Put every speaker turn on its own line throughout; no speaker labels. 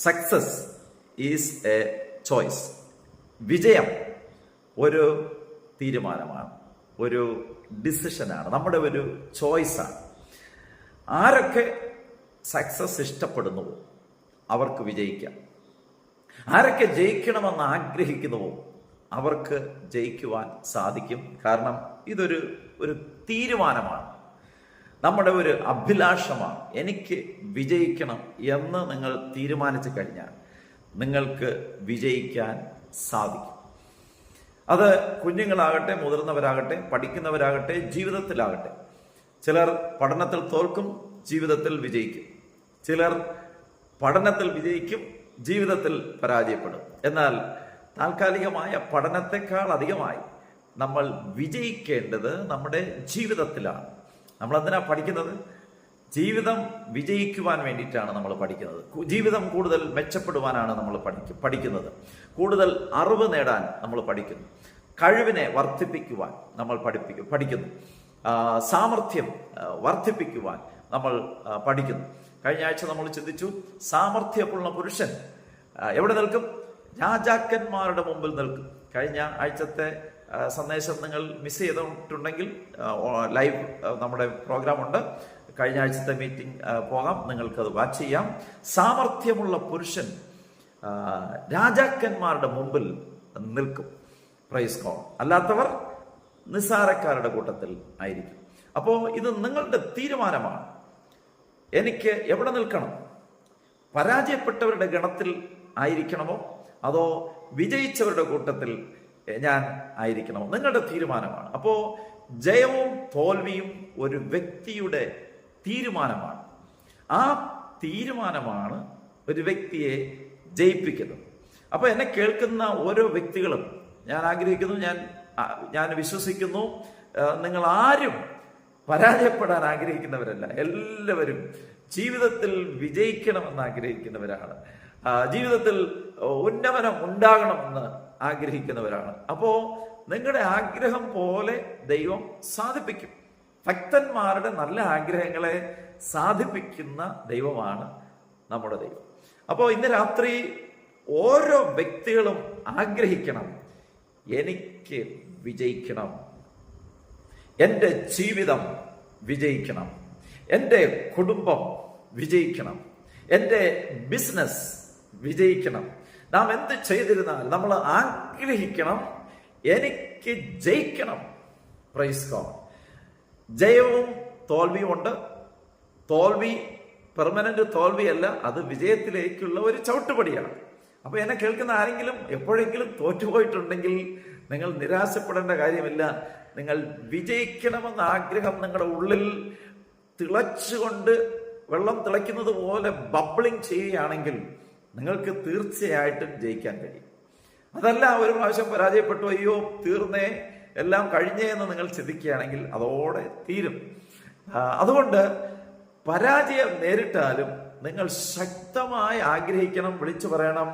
Success is a choice. വിജയം ഒരു തീരുമാനമാണ്, ഒരു ഡിസിഷനാണ്, നമ്മുടെ ഒരു ചോയ്സാണ്. ആരൊക്കെ സക്സസ് ഇഷ്ടപ്പെടുന്നുവോ അവർക്ക് വിജയിക്കാം. ആരൊക്കെ ജയിക്കണമെന്ന് ആഗ്രഹിക്കുന്നുവോ അവർക്ക് ജയിക്കുവാൻ സാധിക്കും. കാരണം ഇതൊരു തീരുമാനമാണ്, നമ്മുടെ ഒരു അഭിലാഷമാണ്. എനിക്ക് വിജയിക്കണം എന്ന് നിങ്ങൾ തീരുമാനിച്ചു കഴിഞ്ഞാൽ നിങ്ങൾക്ക് വിജയിക്കാൻ സാധിക്കും. അത് കുഞ്ഞുങ്ങളാകട്ടെ, മുതിർന്നവരാകട്ടെ, പഠിക്കുന്നവരാകട്ടെ, ജീവിതത്തിലാകട്ടെ. ചിലർ പഠനത്തിൽ തോൽക്കും, ജീവിതത്തിൽ വിജയിക്കും. ചിലർ പഠനത്തിൽ വിജയിക്കും, ജീവിതത്തിൽ പരാജയപ്പെടും. എന്നാൽ താൽക്കാലികമായ പഠനത്തെക്കാൾ അധികമായി നമ്മൾ വിജയിക്കേണ്ടത് നമ്മുടെ ജീവിതത്തിലാണ്. നമ്മൾ എന്തിനാ പഠിക്കുന്നത്? ജീവിതം വിജയിക്കുവാൻ വേണ്ടിയിട്ടാണ് നമ്മൾ പഠിക്കുന്നത്. ജീവിതം കൂടുതൽ മെച്ചപ്പെടുവാനാണ് നമ്മൾ പഠിക്കുന്നത്. കൂടുതൽ അറിവ് നേടാൻ നമ്മൾ പഠിക്കുന്നു. കഴിവിനെ വർദ്ധിപ്പിക്കുവാൻ നമ്മൾ പഠിക്കുന്നു. സാമർഥ്യം വർദ്ധിപ്പിക്കുവാൻ നമ്മൾ പഠിക്കുന്നു. കഴിഞ്ഞ ആഴ്ച നമ്മൾ ചിന്തിച്ചു, സാമർഥ്യമുള്ള പുരുഷൻ എവിടെ നിൽക്കും? രാജാക്കന്മാരുടെ മുമ്പിൽ നിൽക്കും. കഴിഞ്ഞ ആഴ്ചത്തെ സന്ദേശം നിങ്ങൾ മിസ് ചെയ്തിട്ടുണ്ടെങ്കിൽ ലൈവ് നമ്മുടെ പ്രോഗ്രാം ഉണ്ട്. കഴിഞ്ഞ ആഴ്ചത്തെ മീറ്റിംഗ് പോകാം, നിങ്ങൾക്കത് വാച്ച് ചെയ്യാം. സാമർഥ്യമുള്ള പുരുഷൻ രാജാക്കന്മാരുടെ മുമ്പിൽ നിൽക്കും. Praise God. അല്ലാത്തവർ നിസ്സാരക്കാരുടെ കൂട്ടത്തിൽ ആയിരിക്കും. അപ്പോൾ ഇത് നിങ്ങളുടെ തീരുമാനമാണ്. എനിക്ക് എവിടെ നിൽക്കണം? പരാജയപ്പെട്ടവരുടെ ഗണത്തിൽ ആയിരിക്കണമോ അതോ വിജയിച്ചവരുടെ കൂട്ടത്തിൽ ഞാൻ ആയിരിക്കണമോ? നിങ്ങളുടെ തീരുമാനമാണ്. അപ്പോ ജയവും തോൽവിയും ഒരു വ്യക്തിയുടെ തീരുമാനമാണ്. ആ തീരുമാനമാണ് ഒരു വ്യക്തിയെ ജയിപ്പിക്കുന്നത്. അപ്പൊ എന്നെ കേൾക്കുന്ന ഓരോ വ്യക്തികളും ഞാൻ ആഗ്രഹിക്കുന്നു, ഞാൻ വിശ്വസിക്കുന്നു, നിങ്ങൾ ആരും പരാജയപ്പെടാൻ ആഗ്രഹിക്കുന്നവരല്ല. എല്ലാവരും ജീവിതത്തിൽ വിജയിക്കണമെന്ന് ആഗ്രഹിക്കുന്നവരാണ്. ജീവിതത്തിൽ ഉന്നമനം ഉണ്ടാകണമെന്ന് ആഗ്രഹിക്കുന്നവരാണ്. അപ്പോ നിങ്ങളുടെ ആഗ്രഹം പോലെ ദൈവം സാധിപ്പിക്കും. ഭക്തന്മാരുടെ നല്ല ആഗ്രഹങ്ങളെ സാധിപ്പിക്കുന്ന ദൈവമാണ് നമ്മുടെ ദൈവം. അപ്പോൾ ഇന്ന് രാത്രി ഓരോ വ്യക്തികളും ആഗ്രഹിക്കണം, എനിക്ക് വിജയിക്കണം, എൻ്റെ ജീവിതം വിജയിക്കണം, എൻ്റെ കുടുംബം വിജയിക്കണം, എൻ്റെ ബിസിനസ് വിജയിക്കണം. നാം എന്ത് ചെയ്തിരുന്നാൽ നമ്മൾ ആഗ്രഹിക്കണം, എനിക്ക് ജയിക്കണം. Praise God. ജയവും തോൽവിയും ഉണ്ട്. തോൽവി പെർമനന്റ് തോൽവിയല്ല, അത് വിജയത്തിലേക്കുള്ള ഒരു ചവിട്ടുപടിയാണ്. അപ്പൊ എന്നെ കേൾക്കുന്ന ആരെങ്കിലും എപ്പോഴെങ്കിലും തോറ്റുപോയിട്ടുണ്ടെങ്കിൽ നിങ്ങൾ നിരാശപ്പെടേണ്ട കാര്യമില്ല. നിങ്ങൾ വിജയിക്കണമെന്ന ആഗ്രഹം നിങ്ങളുടെ ഉള്ളിൽ തിളച്ചുകൊണ്ട് വെള്ളം തിളയ്ക്കുന്നത് പോലെ ബബ്ലിംഗ് ചെയ്യുകയാണെങ്കിൽ നിങ്ങൾക്ക് തീർച്ചയായിട്ടും ജയിക്കാൻ കഴിയും. അതല്ല, ഒരു പ്രാവശ്യം പരാജയപ്പെട്ടു, അയ്യോ തീർന്നേ, എല്ലാം കഴിഞ്ഞേ എന്ന് നിങ്ങൾ ചിന്തിക്കുകയാണെങ്കിൽ അതോടെ തീരും. അതുകൊണ്ട് പരാജയം നേരിട്ടാലും നിങ്ങൾ ശക്തമായി ആഗ്രഹിക്കണം, വിളിച്ചു പറയണം,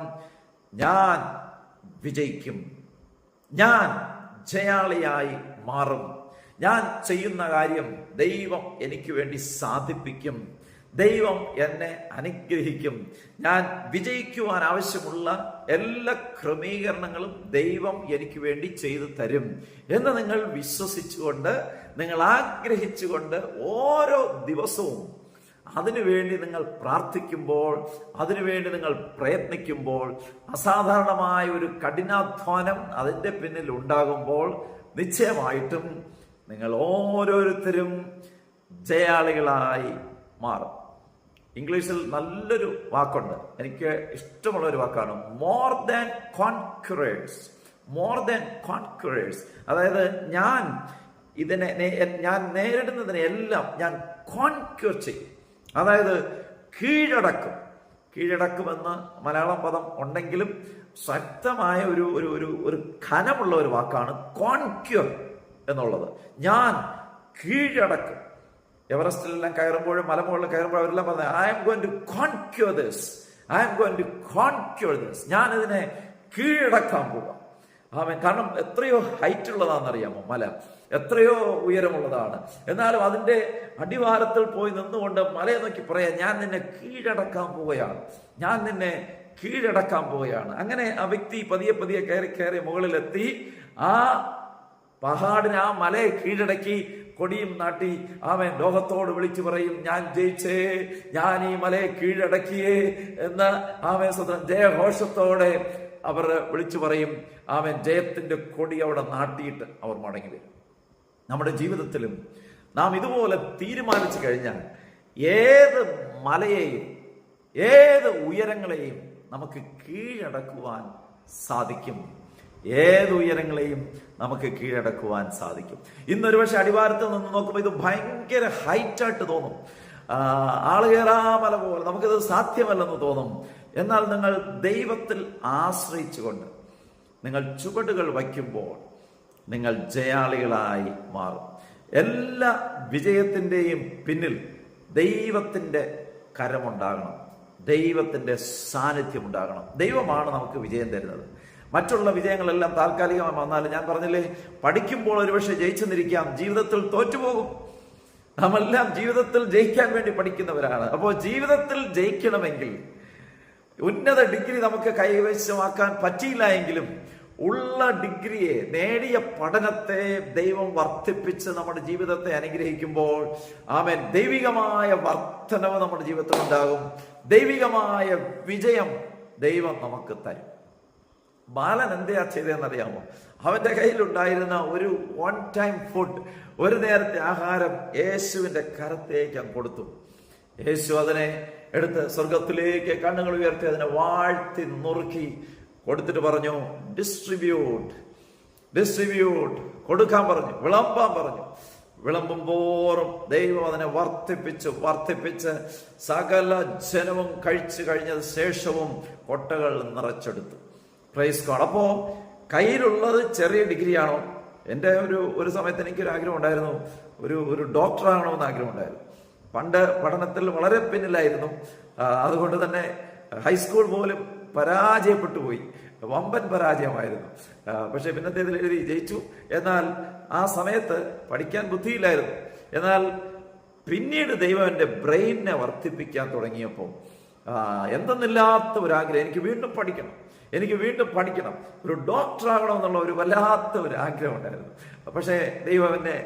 ഞാൻ വിജയിക്കും, ഞാൻ ജയാളിയായി മാറും, ഞാൻ ചെയ്യുന്ന കാര്യം ദൈവം എനിക്ക് വേണ്ടി സാധിപ്പിക്കും, ദൈവം എന്നെ അനുഗ്രഹിക്കും, ഞാൻ വിജയിക്കുവാൻ ആവശ്യമുള്ള എല്ലാ ക്രമീകരണങ്ങളും ദൈവം എനിക്ക് വേണ്ടി ചെയ്തു തരും എന്ന് നിങ്ങൾ വിശ്വസിച്ചുകൊണ്ട്, നിങ്ങൾ ആഗ്രഹിച്ചുകൊണ്ട് ഓരോ ദിവസവും അതിനുവേണ്ടി നിങ്ങൾ പ്രാർത്ഥിക്കുമ്പോൾ, അതിനുവേണ്ടി നിങ്ങൾ പ്രയത്നിക്കുമ്പോൾ, അസാധാരണമായ ഒരു കഠിനാധ്വാനം അതിൻ്റെ പിന്നിൽ ഉണ്ടാകുമ്പോൾ നിശ്ചയമായിട്ടും നിങ്ങൾ ഓരോരുത്തരും ജയാളികളായി മാറും. ഇംഗ്ലീഷിൽ നല്ലൊരു വാക്കുണ്ട്, എനിക്ക് ഇഷ്ടമുള്ള ഒരു വാക്കാണ്, മോർ ദാൻ കോൺക്വറേഴ്സ്. മോർ ദാൻ കോൺക്വറേഴ്സ്, അതായത് ഞാൻ നേരിടുന്നതിനെ എല്ലാം ഞാൻ കോൺക്വർ ചെയ്യും, അതായത് കീഴടക്കും. കീഴടക്കുമെന്ന് മലയാളം പദം ഉണ്ടെങ്കിലും ശക്തമായ ഒരു ഖനമുള്ള ഒരു വാക്കാണ് കോൺക്വർ എന്നുള്ളത്. ഞാൻ കീഴടക്കും. എവറസ്റ്റിലെല്ലാം കയറുമ്പോഴും മലമുകളിൽ കയറുമ്പോഴും അവരെല്ലാം പറഞ്ഞത്, I'm going to conquer this, I'm going to conquer this. ഞാൻ ഇതിനെ കീഴടക്കാൻ പോവാം. ആമേൻ. കാരണം എത്രയോ ഹൈറ്റ് ഉള്ളതാണെന്നറിയാമോ മല? എത്രയോ ഉയരമുള്ളതാണ്. എന്നാലും അതിൻ്റെ അടിവാരത്തിൽ പോയി നിന്നുകൊണ്ട് മലയെ നോക്കി പറയാം, ഞാൻ നിന്നെ കീഴടക്കാൻ പോവുകയാണ്, ഞാൻ നിന്നെ കീഴടക്കാൻ പോവുകയാണ്. അങ്ങനെ ആ വ്യക്തി പതിയെ പതിയെ കയറി മുകളിലെത്തി ആ പഹാടിനെ, ആ മലയെ കീഴടക്കി കൊടിയും നാട്ടി അവൻ ലോകത്തോട് വിളിച്ചു പറയും, ഞാൻ ജയിച്ചേ, ഞാൻ ഈ മലയെ കീഴടക്കിയേ എന്ന് അവൻ സ്വന്തം ജയഘോഷത്തോടെ അവർ വിളിച്ചു പറയും. അവൻ ജയത്തിന്റെ കൊടി അവിടെ നാട്ടിയിട്ട് അവർ മടങ്ങി വരും. നമ്മുടെ ജീവിതത്തിലും നാം ഇതുപോലെ തീരുമാനിച്ചു കഴിഞ്ഞാൽ ഏത് മലയെയും ഏത് ഉയരങ്ങളെയും നമുക്ക് കീഴടക്കുവാൻ സാധിക്കും. ഏത് ഉയരങ്ങളെയും നമുക്ക് കീഴടക്കുവാൻ സാധിക്കും. ഇന്നൊരു പക്ഷെ അടിവാരത്തിൽ നിന്ന് നോക്കുമ്പോൾ ഇത് ഭയങ്കര ഹൈറ്റായിട്ട് തോന്നും, ആളുകേറാമല പോലെ നമുക്കിത് സാധ്യമല്ലെന്ന് തോന്നും. എന്നാൽ നിങ്ങൾ ദൈവത്തിൽ ആശ്രയിച്ചുകൊണ്ട് നിങ്ങൾ ചുവടുകൾ വയ്ക്കുമ്പോൾ നിങ്ങൾ ജയാളികളായി മാറും. എല്ലാ വിജയത്തിൻ്റെയും പിന്നിൽ ദൈവത്തിൻ്റെ കരമുണ്ടാകണം, ദൈവത്തിൻ്റെ സാന്നിധ്യം ഉണ്ടാകണം. ദൈവമാണ് നമുക്ക് വിജയം തരുന്നത്. മറ്റുള്ള വിജയങ്ങളെല്ലാം താൽക്കാലികമായി വന്നാലും, ഞാൻ പറഞ്ഞില്ലേ, പഠിക്കുമ്പോൾ ഒരുപക്ഷെ ജയിച്ചെന്നിരിക്കാം, ജീവിതത്തിൽ തോറ്റുപോകും. നാമെല്ലാം ജീവിതത്തിൽ ജയിക്കാൻ വേണ്ടി പഠിക്കുന്നവരാണ്. അപ്പോൾ ജീവിതത്തിൽ ജയിക്കണമെങ്കിൽ ഉന്നത ഡിഗ്രി നമുക്ക് കൈവശമാക്കാൻ പറ്റിയില്ല എങ്കിലും ഉള്ള ഡിഗ്രിയെ, നേടിയ പഠനത്തെ ദൈവം വർദ്ധിപ്പിച്ച് നമ്മുടെ ജീവിതത്തെ അനുഗ്രഹിക്കുമ്പോൾ ആമേൻ, ദൈവികമായ വർധനവ് നമ്മുടെ ജീവിതത്തിൽ ഉണ്ടാകും. ദൈവികമായ വിജയം ദൈവം നമുക്ക് തരും. ബാലൻ എന്തെയാ ചെയ്തതെന്നറിയാമോ? അവന്റെ കയ്യിലുണ്ടായിരുന്ന ഒരു വൺ ടൈം ഫുഡ്, ഒരു നേരത്തെ ആഹാരം യേശുവിന്റെ കരത്തേക്ക് കൊടുത്തു. യേശു അതിനെ എടുത്ത് സ്വർഗത്തിലേക്ക് കണ്ണുകൾ ഉയർത്തി അതിനെ വാഴ്ത്തി നുറുക്കി കൊടുത്തിട്ട് പറഞ്ഞു, ഡിസ്ട്രിബ്യൂട്ട്, കൊടുക്കാൻ പറഞ്ഞു, വിളമ്പാൻ പറഞ്ഞു. വിളമ്പുമ്പോറും ദൈവം അതിനെ വർദ്ധിപ്പിച്ച് സകല ജനവും കഴിച്ചു കഴിഞ്ഞത് ശേഷവും കൊട്ടകൾ നിറച്ചെടുത്തു. Praise God. അപ്പോ കയ്യിലുള്ളത് ചെറിയ ഡിഗ്രിയാണോ? എൻ്റെ ഒരു സമയത്ത് എനിക്കൊരു ആഗ്രഹം ഉണ്ടായിരുന്നു, ഒരു ഡോക്ടറാകണമെന്ന് ആഗ്രഹം ഉണ്ടായിരുന്നു. പണ്ട് പഠനത്തിൽ വളരെ പിന്നിലായിരുന്നു. അതുകൊണ്ട് തന്നെ ഹൈസ്കൂൾ പോലും പരാജയപ്പെട്ടു പോയി, വമ്പൻ പരാജയമായിരുന്നു. പക്ഷെ പിന്നത്തേതിൽ എഴുതി ജയിച്ചു. എന്നാൽ ആ സമയത്ത് പഠിക്കാൻ ബുദ്ധിയില്ലായിരുന്നു. എന്നാൽ പിന്നീട് ദൈവം എൻ്റെ ബ്രെയിനിനെ വർദ്ധിപ്പിക്കാൻ തുടങ്ങിയപ്പോൾ എന്തെന്നില്ലാത്ത ഒരാഗ്രഹം, എനിക്ക് വീണ്ടും പഠിക്കണം, ഒരു ഡോക്ടറാകണമെന്നുള്ള ഒരു വല്ലാത്ത ഒരു ആഗ്രഹം ഉണ്ടായിരുന്നു. പക്ഷേ ദൈവം എന്നെ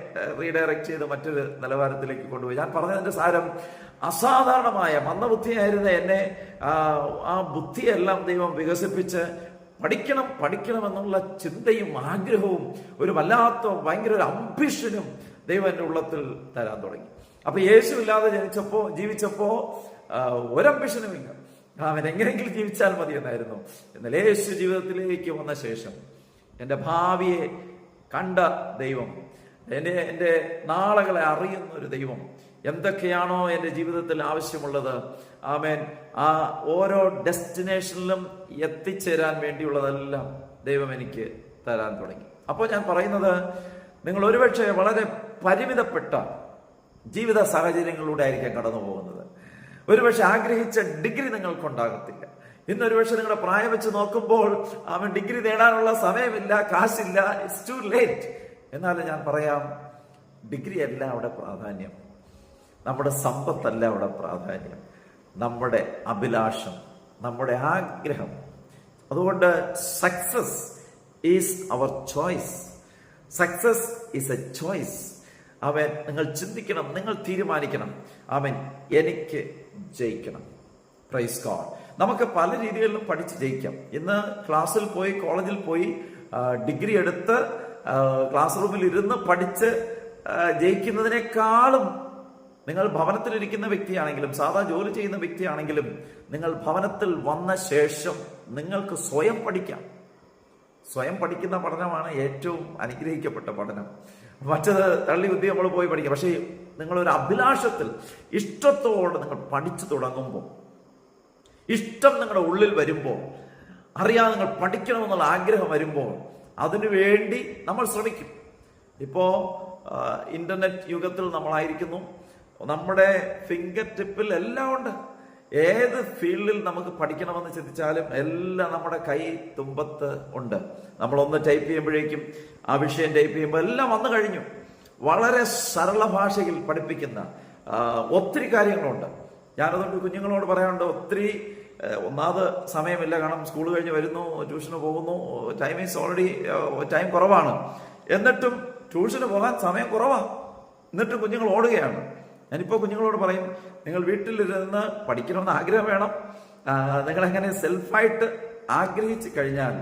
റീഡയറക്ട് ചെയ്ത് മറ്റൊരു നിലവാരത്തിലേക്ക് കൊണ്ടുപോയി. ഞാൻ പറഞ്ഞതിൻ്റെ സാരം, അസാധാരണമായ മന്ദബുദ്ധിയായിരുന്ന എന്നെ ആ ബുദ്ധിയെല്ലാം ദൈവം വികസിപ്പിച്ച് പഠിക്കണം എന്നുള്ള ചിന്തയും ആഗ്രഹവും ഒരു വല്ലാത്ത ഭയങ്കര ഒരു അംബിഷനും ദൈവം എൻ്റെ ഉള്ളത്തിൽ തരാൻ തുടങ്ങി. അപ്പൊ യേശു ഇല്ലാതെ ജീവിച്ചപ്പോ ഒരംബിഷനുമില്ല, അവൻ എങ്ങനെയെങ്കിലും ജീവിച്ചാൽ മതി എന്നായിരുന്നു. എന്നാൽ യേശു ജീവിതത്തിലേക്ക് വന്ന ശേഷം എൻ്റെ ഭാവിയെ കണ്ട ദൈവം, എൻ്റെ നാളുകളെ അറിയുന്ന ഒരു ദൈവം, എന്തൊക്കെയാണോ എൻ്റെ ജീവിതത്തിൽ ആവശ്യമുള്ളത്, ആമേൻ, ആ ഓരോ ഡെസ്റ്റിനേഷനിലും എത്തിച്ചേരാൻ വേണ്ടിയുള്ളതെല്ലാം ദൈവം എനിക്ക് തരാൻ തുടങ്ങി. അപ്പോൾ ഞാൻ പറയുന്നത്, നിങ്ങൾ ഒരുപക്ഷെ വളരെ പരിമിതപ്പെട്ട ജീവിത സാഹചര്യങ്ങളിലൂടെ ആയിരിക്കാം കടന്നു പോകുന്നത്. ഒരുപക്ഷെ ആഗ്രഹിച്ച ഡിഗ്രി നിങ്ങൾക്കുണ്ടാകത്തില്ല. ഇന്നൊരുപക്ഷെ നിങ്ങളുടെ പ്രായം വെച്ച് നോക്കുമ്പോൾ അവൻ ഡിഗ്രി നേടാനുള്ള സമയമില്ല, കാശില്ല, ഇറ്റ്സ് ടു ലേറ്റ്. എന്നാലും ഞാൻ പറയാം, ഡിഗ്രി അല്ല അവിടെ പ്രാധാന്യം, നമ്മുടെ സമ്പത്തല്ല അവിടെ പ്രാധാന്യം, നമ്മുടെ അഭിലാഷം, നമ്മുടെ ആഗ്രഹം. അതുകൊണ്ട് success is our choice. Success is a choice. അവൻ, നിങ്ങൾ ചിന്തിക്കണം, നിങ്ങൾ തീരുമാനിക്കണം, അവൻ എനിക്ക് ജയിക്കണം. Praise God. നമുക്ക് പല രീതികളിലും പഠിച്ച് ജയിക്കാം. ഇന്ന് ക്ലാസ്സിൽ പോയി, കോളേജിൽ പോയി ഡിഗ്രി എടുത്ത് ക്ലാസ് റൂമിൽ ഇരുന്ന് പഠിച്ച് ജയിക്കുന്നതിനേക്കാളും, നിങ്ങൾ ഭവനത്തിലിരിക്കുന്ന വ്യക്തിയാണെങ്കിലും സാധാ ജോലി ചെയ്യുന്ന വ്യക്തിയാണെങ്കിലും, നിങ്ങൾ ഭവനത്തിൽ വന്ന ശേഷം നിങ്ങൾക്ക് സ്വയം പഠിക്കാം. സ്വയം പഠിക്കുന്ന പഠനമാണ് ഏറ്റവും അനുഗ്രഹിക്കപ്പെട്ട പഠനം. മറ്റത് തള്ളി ബുദ്ധി നമ്മൾ പോയി പഠിക്കാം. പക്ഷേ നിങ്ങളൊരു അഭിലാഷത്തിൽ, ഇഷ്ടത്തോടെ നിങ്ങൾ പഠിച്ചു തുടങ്ങുമ്പോൾ, ഇഷ്ടം നിങ്ങളുടെ ഉള്ളിൽ വരുമ്പോൾ, അറിയാതെ നിങ്ങൾ പഠിക്കണമെന്നുള്ള ആഗ്രഹം വരുമ്പോൾ, അതിനുവേണ്ടി നമ്മൾ ശ്രമിക്കും. ഇപ്പോൾ ഇന്റർനെറ്റ് യുഗത്തിൽ നമ്മളായിരിക്കുന്നു. നമ്മുടെ ഫിംഗർ ടിപ്പിൽ എല്ലാം ഉണ്ട്. ഏത് ഫീൽഡിൽ നമുക്ക് പഠിക്കണമെന്ന് ചിന്തിച്ചാലും എല്ലാം നമ്മുടെ കൈ തുമ്പത്ത് ഉണ്ട്. നമ്മളൊന്ന് ടൈപ്പ് ചെയ്യുമ്പോഴേക്കും ആ വിഷയം ടൈപ്പ് ചെയ്യുമ്പോൾ എല്ലാം വന്നു കഴിഞ്ഞു. വളരെ സരള ഭാഷയിൽ പഠിപ്പിക്കുന്ന ഒത്തിരി കാര്യങ്ങളുണ്ട്. ഞാനതുകൊണ്ട് കുഞ്ഞുങ്ങളോട് പറയാറുണ്ട്, ഒത്തിരി ഒന്നാമത് സമയമില്ല, കാരണം സ്കൂൾ കഴിഞ്ഞ് വരുന്നു, ട്യൂഷന് പോകുന്നു, ടൈം കുറവാണ്. എന്നിട്ടും ട്യൂഷന് പോകാൻ സമയം കുറവാണ്, എന്നിട്ടും കുഞ്ഞുങ്ങൾ ഓടുകയാണ്. ഞാനിപ്പോൾ കുഞ്ഞുങ്ങളോട് പറയും, നിങ്ങൾ വീട്ടിലിരുന്ന് പഠിക്കണമെന്ന് ആഗ്രഹം വേണം. നിങ്ങളെങ്ങനെ സെൽഫായിട്ട് ആഗ്രഹിച്ചു കഴിഞ്ഞാൽ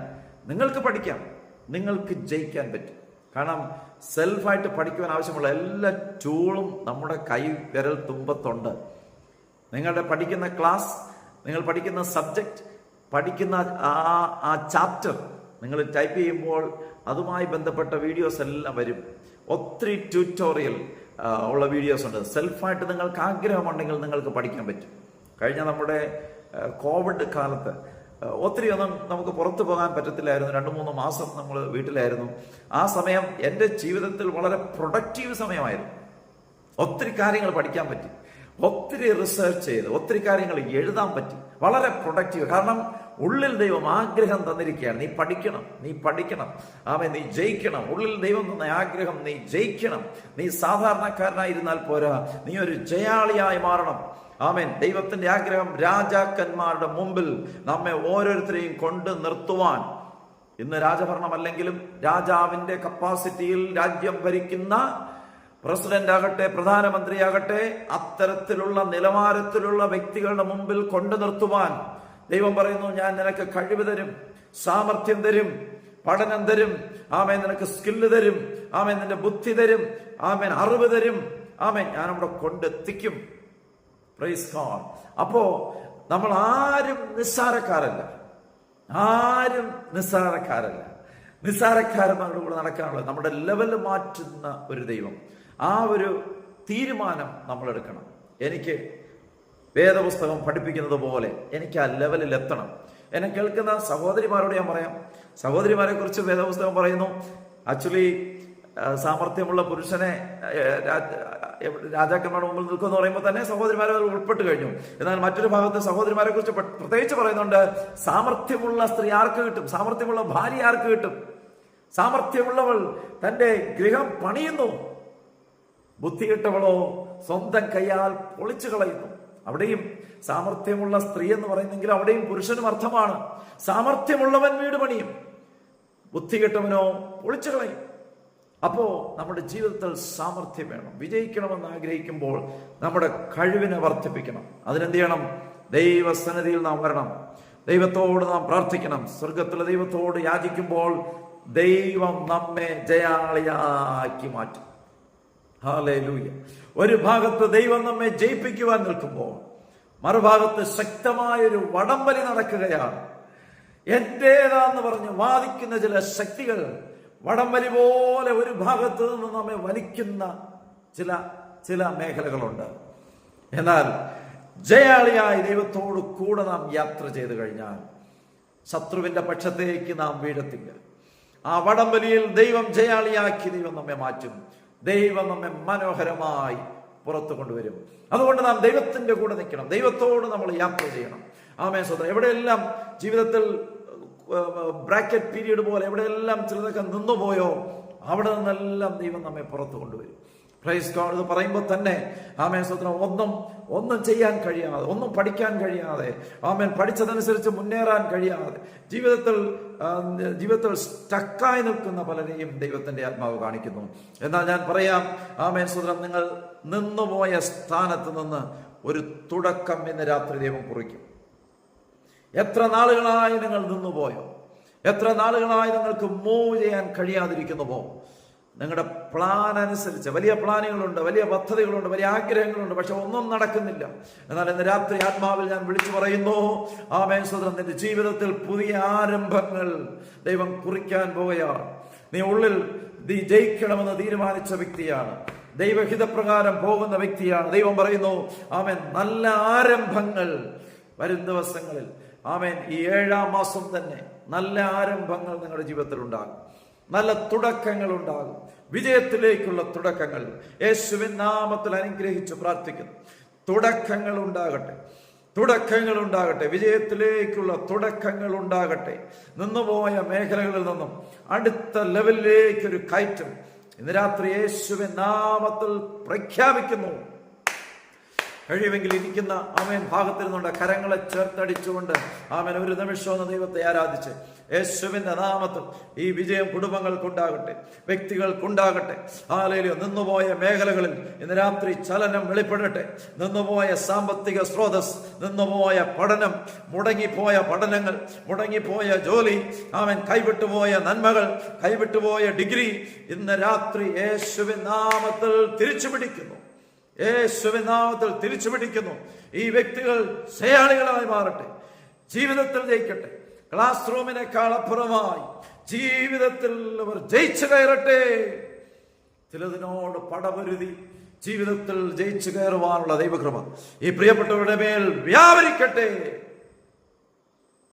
നിങ്ങൾക്ക് പഠിക്കാം, നിങ്ങൾക്ക് ജയിക്കാൻ പറ്റും. കാരണം സെൽഫായിട്ട് പഠിക്കുവാൻ ആവശ്യമുള്ള എല്ലാ ടൂളും നമ്മുടെ കൈ വിരൽ തുമ്പത്തുണ്ട്. നിങ്ങളുടെ പഠിക്കുന്ന ക്ലാസ്, നിങ്ങൾ പഠിക്കുന്ന സബ്ജക്റ്റ്, പഠിക്കുന്ന ആ ചാപ്റ്റർ നിങ്ങൾ ടൈപ്പ് ചെയ്യുമ്പോൾ അതുമായി ബന്ധപ്പെട്ട വീഡിയോസ് എല്ലാം വരും. ഒത്തിരി ട്യൂട്ടോറിയൽ ഉള്ള വീഡിയോസ് ഉണ്ട്. സെൽഫായിട്ട് നിങ്ങൾക്ക് ആഗ്രഹമുണ്ടെങ്കിൽ നിങ്ങൾക്ക് പഠിക്കാൻ പറ്റും. കഴിഞ്ഞ നമ്മുടെ കോവിഡ് കാലത്ത് ഒത്തിരി ഒന്നും നമുക്ക് പുറത്തു പോകാൻ പറ്റത്തില്ലായിരുന്നു. 2-3 മാസം നമ്മൾ വീട്ടിലായിരുന്നു. ആ സമയം എൻ്റെ ജീവിതത്തിൽ വളരെ പ്രൊഡക്റ്റീവ് സമയമായിരുന്നു. ഒത്തിരി കാര്യങ്ങൾ പഠിക്കാൻ പറ്റി, ഒത്തിരി റിസർച്ച് ചെയ്ത് ഒത്തിരി കാര്യങ്ങൾ എഴുതാൻ പറ്റി. വളരെ പ്രൊഡക്റ്റീവ്. കാരണം ഉള്ളിൽ ദൈവം ആഗ്രഹം തന്നിരിക്കുകയാണ്, നീ പഠിക്കണം, നീ ജയിക്കണം. ഉള്ളിൽ ദൈവം തന്ന ആഗ്രഹം, നീ ജയിക്കണം. നീ സാധാരണക്കാരനായിരുന്നാൽ പോരാ, നീ ഒരു ജയാളിയായി മാറണം. ദൈവത്തിന്റെ ആഗ്രഹം രാജാക്കന്മാരുടെ മുമ്പിൽ നമ്മെ ഓരോരുത്തരെയും കൊണ്ട് നിർത്തുവാൻ. ഇന്ന് രാജഭരണമല്ലെങ്കിലും രാജാവിന്റെ കപ്പാസിറ്റിയിൽ രാജ്യം ഭരിക്കുന്ന പ്രസിഡന്റ് ആകട്ടെ, പ്രധാനമന്ത്രിയാകട്ടെ, അത്തരത്തിലുള്ള നിലവാരത്തിലുള്ള വ്യക്തികളുടെ മുമ്പിൽ കൊണ്ടു നിർത്തുവാൻ ദൈവം പറയുന്നു, ഞാൻ നിനക്ക് കഴിവ് തരും, സാമർഥ്യം തരും, പഠനം തരും, നിനക്ക് സ്കില്ല് തരും, നിന്റെ ബുദ്ധി തരും, അറിവ് തരും, ഞാൻ അവിടെ കൊണ്ടെത്തിക്കും. Praise God. അപ്പോ നമ്മൾ ആരും നിസ്സാരക്കാരല്ല, നിസ്സാരക്കാരന്മാരുടെ കൂടെ നടക്കാനുള്ളത്. നമ്മുടെ ലെവല് മാറ്റുന്ന ഒരു ദൈവം. ആ ഒരു തീരുമാനം നമ്മൾ എടുക്കണം. എനിക്ക് വേദപുസ്തകം പഠിപ്പിക്കുന്നത് പോലെ എനിക്ക് ആ ലെവലിൽ എത്തണം. എന്നെ കേൾക്കുന്ന സഹോദരിമാരോട് ഞാൻ പറയാം, സഹോദരിമാരെ കുറിച്ച് വേദപുസ്തകം പറയുന്നു, ആക്ച്വലി സാമർഥ്യമുള്ള പുരുഷനെ രാജാക്കന്മാരുടെ മുമ്പിൽ നിൽക്കുമെന്ന് പറയുമ്പോൾ തന്നെ സഹോദരിമാരെ ഉൾപ്പെട്ട് കഴിഞ്ഞു. എന്നാൽ മറ്റൊരു ഭാഗത്ത് സഹോദരിമാരെ കുറിച്ച് പ്രത്യേകിച്ച് പറയുന്നുണ്ട്, സാമർഥ്യമുള്ള സ്ത്രീ ആർക്ക് കിട്ടും, സാമർഥ്യമുള്ള ഭാര്യ ആർക്ക് കിട്ടും? സാമർഥ്യമുള്ളവൾ തന്റെ ഗൃഹം പണിയുന്നു, ബുദ്ധികെട്ടവളോ സ്വന്തം കൈയാൽ പൊളിച്ചു കളയുന്നു. അവിടെയും സാമർഥ്യമുള്ള സ്ത്രീ എന്ന് പറയുന്നെങ്കിൽ അവിടെയും പുരുഷനും അർത്ഥമാണ്. സാമർഥ്യമുള്ളവൻ വീട് പണിയും, ബുദ്ധികെട്ടവനോ പൊളിച്ചു കളയും. അപ്പോ നമ്മുടെ ജീവിതത്തിൽ സാമർഥ്യം വേണം. വിജയിക്കണമെന്ന് ആഗ്രഹിക്കുമ്പോൾ നമ്മുടെ കഴിവിനെ വർദ്ധിപ്പിക്കണം. അതിനെന്ത് ചെയ്യണം? ദൈവസന്നിധിയിൽ നാം വരണം, ദൈവത്തോട് നാം പ്രാർത്ഥിക്കണം. സ്വർഗത്തിലെ ദൈവത്തോട് യാചിക്കുമ്പോൾ ദൈവം നമ്മെ ജയാളിയാക്കി മാറ്റും. ഹല്ലേലൂയ. ഒരു ഭാഗത്ത് ദൈവം നമ്മെ ജയിപ്പിക്കുവാൻ നിൽക്കുമ്പോൾ മറുഭാഗത്ത് ശക്തമായൊരു വടംവലി നടക്കുകയാണ്. എന്റേതാന്ന് പറഞ്ഞ് വാദിക്കുന്ന ചില ശക്തികൾ വടംവലി പോലെ ഒരു ഭാഗത്ത് നിന്ന് നമ്മെ വലിക്കുന്ന ചില മേഖലകളുണ്ട്. എന്നാൽ ജയാളിയായി ദൈവത്തോട് കൂടെ നാം യാത്ര ചെയ്തു കഴിഞ്ഞാൽ ശത്രുവിന്റെ പക്ഷത്തേക്ക് നാം വീഴത്തില്ല. ആ വടംവലിയിൽ ദൈവം ജയാളിയാക്കി ദൈവം നമ്മെ മാറ്റും. ദൈവം നമ്മെ മനോഹരമായി പുറത്തു കൊണ്ടുവരും. അതുകൊണ്ട് നാം ദൈവത്തിന്റെ കൂടെ നിൽക്കണം, ദൈവത്തോട് നമ്മൾ യാത്ര ചെയ്യണം. സ്വന്തം എവിടെയെല്ലാം ജീവിതത്തിൽ ബ്രാക്കറ്റ് പീരീഡ് പോലെ എവിടെയെല്ലാം ചിലതൊക്കെ നിന്നുപോയോ അവിടെ നിന്നെല്ലാം ദൈവം നമ്മെ പുറത്തു കൊണ്ടുവരും. Praise God. ഇത് പറയുമ്പോൾ തന്നെ സ്വന്തം ഒന്നും ചെയ്യാൻ കഴിയാതെ, ഒന്നും പഠിക്കാൻ കഴിയാതെ, പഠിച്ചതനുസരിച്ച് മുന്നേറാൻ കഴിയാതെ ജീവിതത്തിൽ സ്റ്റക്കായി നിൽക്കുന്ന പലരെയും ദൈവത്തിന്റെ ആത്മാവ് കാണിക്കുന്നു. എന്നാൽ ഞാൻ പറയാം, സ്വന്തം നിങ്ങൾ നിന്നുപോയ സ്ഥാനത്ത് നിന്ന് ഒരു തുടക്കം ഇന്ന് രാത്രി ദൈവം കുറിക്കും. എത്ര നാളുകളായി നിങ്ങൾ നിന്നുപോയോ, എത്ര നാളുകളായി നിങ്ങൾക്ക് മൂവ് ചെയ്യാൻ കഴിയാതിരിക്കുന്നുവോ, നിങ്ങളുടെ പ്ലാൻ അനുസരിച്ച് വലിയ പ്ലാനുകളുണ്ട്, വലിയ പദ്ധതികളുണ്ട്, വലിയ ആഗ്രഹങ്ങളുണ്ട്, പക്ഷെ ഒന്നും നടക്കുന്നില്ല. എന്നാൽ ഇന്ന് രാത്രി ആത്മാവിൽ ഞാൻ വിളിച്ചു പറയുന്നു, സ്വതന്ത്രം നിന്റെ ജീവിതത്തിൽ പുതിയ ആരംഭങ്ങൾ ദൈവം കുറിക്കാൻ പോവുകയാണ്. നീ ഉള്ളിൽ നീ ജയിക്കണമെന്ന് തീരുമാനിച്ച വ്യക്തിയാണ്, ദൈവഹിതപ്രകാരം പോകുന്ന വ്യക്തിയാണ്. ദൈവം പറയുന്നു നല്ല ആരംഭങ്ങൾ വരും ദിവസങ്ങളിൽ. ഈ 7-ാം മാസം തന്നെ നല്ല ആരംഭങ്ങൾ നിങ്ങളുടെ ജീവിതത്തിൽ ഉണ്ടാകും, നല്ല തുടക്കങ്ങൾ ഉണ്ടാകും, വിജയത്തിലേക്കുള്ള തുടക്കങ്ങൾ. യേശുവിൻ നാമത്തിൽ അനുഗ്രഹിച്ച് പ്രാർത്ഥിക്കുന്നു. തുടക്കങ്ങൾ ഉണ്ടാകട്ടെ, തുടക്കങ്ങൾ ഉണ്ടാകട്ടെ, വിജയത്തിലേക്കുള്ള തുടക്കങ്ങൾ ഉണ്ടാകട്ടെ. നിന്നുപോയ മേഖലകളിൽ നിന്നും അടുത്ത ലെവലിലേക്കൊരു കയറ്റം ഇന്ന് രാത്രി യേശുവിൻ നാമത്തിൽ പ്രഖ്യാപിക്കുന്നു. കഴിയുമെങ്കിൽ ഇരിക്കുന്ന ആമേൻ ഭാഗത്തിൽ നിന്നുണ്ട് കരങ്ങളെ ചേർത്തടിച്ചുകൊണ്ട് ആമേൻ ഒരു നിമിഷം ഒന്ന് ദൈവത്തെ ആരാധിച്ച് യേശുവിന്റെ നാമത്തിൽ ഈ വിജയം കുടുംബങ്ങൾക്കുണ്ടാകട്ടെ, വ്യക്തികൾക്കുണ്ടാകട്ടെ. ഹല്ലേലൂയ. നിന്നുപോയ മേഖലകളിൽ ഇന്ന് രാത്രി ചലനം വെളിപ്പെടട്ടെ. നിന്നുപോയ സാമ്പത്തിക സ്രോതസ്, നിന്നുപോയ പഠനം, മുടങ്ങിപ്പോയ പഠനങ്ങൾ, മുടങ്ങിപ്പോയ ജോലി, ആമേൻ കൈവിട്ടുപോയ നന്മകൾ, കൈവിട്ടുപോയ ഡിഗ്രി ഇന്ന് രാത്രി യേശുവിൻ നാമത്തിൽ തിരിച്ചു പിടിക്കുന്നു. യേശുവിൻ നാമത്തിൽ തിരിച്ചു പിടിക്കുന്നു. ഈ വ്യക്തികൾ ശയാളികളായി മാറട്ടെ, ജീവിതത്തിൽ ജയിക്കട്ടെ. ക്ലാസ് റൂമിനേക്കാൾ അപ്പുറമായി ജീവിതത്തിൽ അവർ ജയിച്ചു കയറട്ടെ. ചിലതിനോട് പടപൊരുതി ജീവിതത്തിൽ ജയിച്ചു കയറുവാനുള്ള ദൈവകൃപ ഈ പ്രിയപ്പെട്ടവരുടെ മേൽ വ്യാപരിക്കട്ടെ.